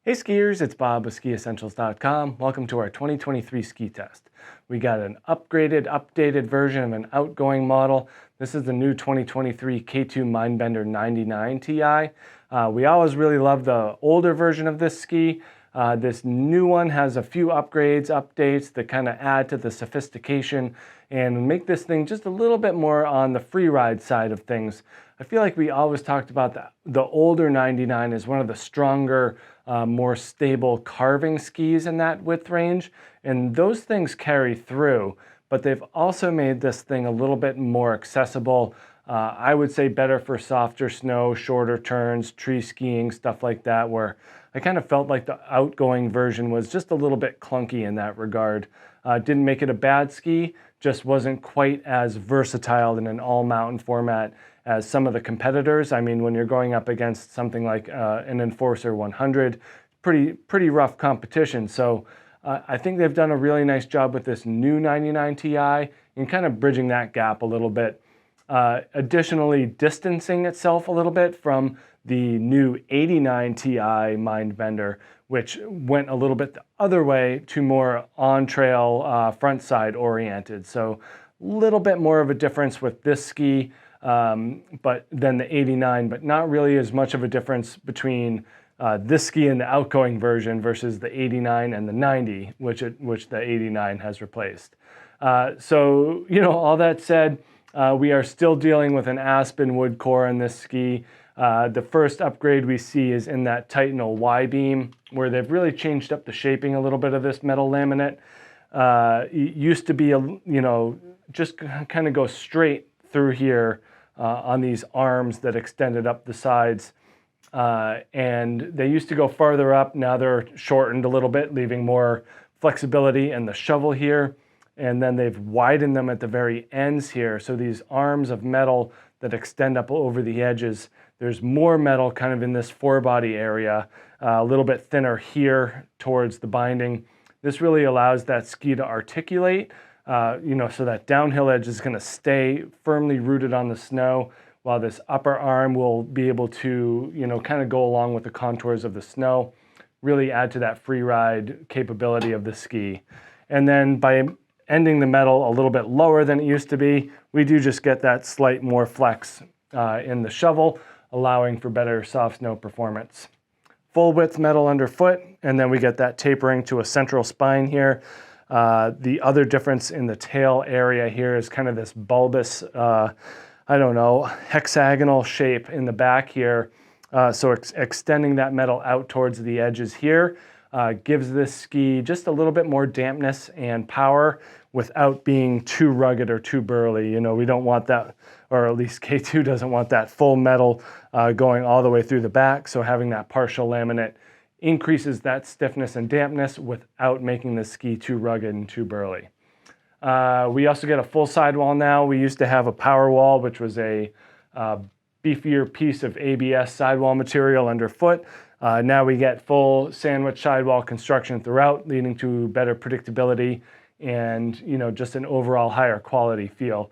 Hey skiers, it's Bob with SkiEssentials.com. Welcome to our 2023 ski test. We got an updated version of an outgoing model. This is the new 2023 K2 Mindbender 99 Ti. We always really loved the older version of this ski. This new one has a few upgrades, updates that kind of add to the sophistication and make this thing just a little bit more on the free ride side of things. I feel like we always talked about the older 99 as one of the stronger, more stable carving skis in that width range, and those things carry through, but they've also made this thing a little bit more accessible. I would say better for softer snow, shorter turns, tree skiing, stuff like that, where I kind of felt like the outgoing version was just a little bit clunky in that regard. Didn't make it a bad ski, just wasn't quite as versatile in an all-mountain format as some of the competitors. I mean, when you're going up against something like an Enforcer 100, pretty rough competition. So I think they've done a really nice job with this new 99 Ti and kind of bridging that gap a little bit. Additionally, distancing itself a little bit from the new 89 Ti Mindbender, which went a little bit the other way to more on-trail, front side oriented. So a little bit more of a difference with this ski but then the 89, but not really as much of a difference between this ski and the outgoing version versus the 89 and the 90, which the 89 has replaced. So, you know, all that said, we are still dealing with an aspen wood core in this ski. The first upgrade we see is in that Titanal Y-beam, where they've really changed up the shaping a little bit of this metal laminate. It used to be, just kind of go straight through here on these arms that extended up the sides. And they used to go farther up. Now they're shortened a little bit, leaving more flexibility in the shovel here. And then they've widened them at the very ends here. So these arms of metal that extend up over the edges, there's more metal kind of in this forebody area, a little bit thinner here towards the binding. This really allows that ski to articulate, so that downhill edge is going to stay firmly rooted on the snow, while this upper arm will be able to, kind of go along with the contours of the snow, really add to that free ride capability of the ski. And then by ending the metal a little bit lower than it used to be, we do just get that slight more flex in the shovel, allowing for better soft snow performance. Full width metal underfoot, and then we get that tapering to a central spine here. The other difference in the tail area here is kind of this bulbous, hexagonal shape in the back here. So extending that metal out towards the edges here gives this ski just a little bit more dampness and power without being too rugged or too burly. We don't want that, or at least K2 doesn't want that full metal going all the way through the back. So having that partial laminate increases that stiffness and dampness without making the ski too rugged and too burly. We also get a full sidewall now. We used to have a power wall, which was a beefier piece of ABS sidewall material underfoot. Now we get full sandwich sidewall construction throughout, leading to better predictability and just an overall higher quality feel.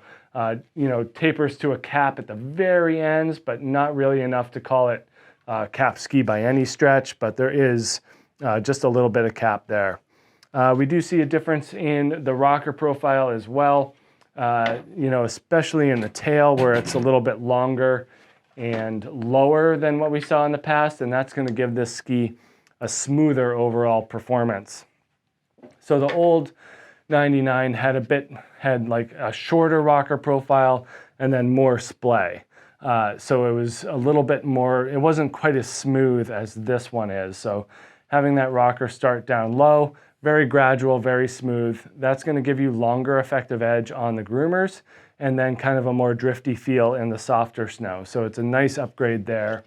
Tapers to a cap at the very ends, but not really enough to call it cap ski by any stretch, but there is just a little bit of cap there. We do see a difference in the rocker profile as well, especially in the tail where it's a little bit longer and lower than what we saw in the past, and that's going to give this ski a smoother overall performance. So the old 99 had like a shorter rocker profile and then more splay. So it was a little bit more, it wasn't quite as smooth as this one is. So having that rocker start down low, very gradual, very smooth, that's going to give you longer effective edge on the groomers and then kind of a more drifty feel in the softer snow. So it's a nice upgrade there.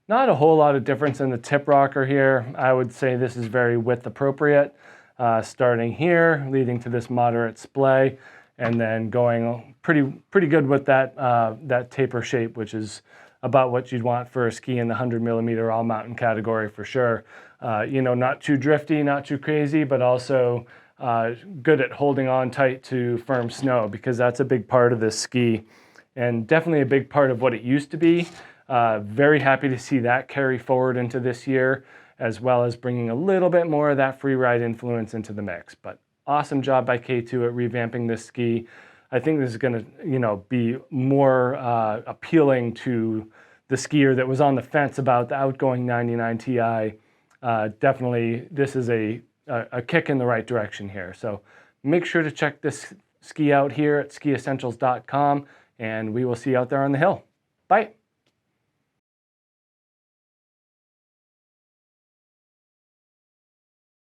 Not a whole lot of difference in the tip rocker here. I would say this is very width appropriate. Starting here, leading to this moderate splay, and then going pretty good with that taper shape, which is about what you'd want for a ski in the 100mm all mountain category for sure. Not too drifty, not too crazy, but also good at holding on tight to firm snow, because that's a big part of this ski and definitely a big part of what it used to be. Very happy to see that carry forward into this year. as well as bringing a little bit more of that free ride influence into the mix. But awesome job by K2 at revamping this ski. I think this is going to, be more appealing to the skier that was on the fence about the outgoing 99 Ti. Definitely, this is a kick in the right direction here. So make sure to check this ski out here at skiessentials.com, and we will see you out there on the hill. Bye.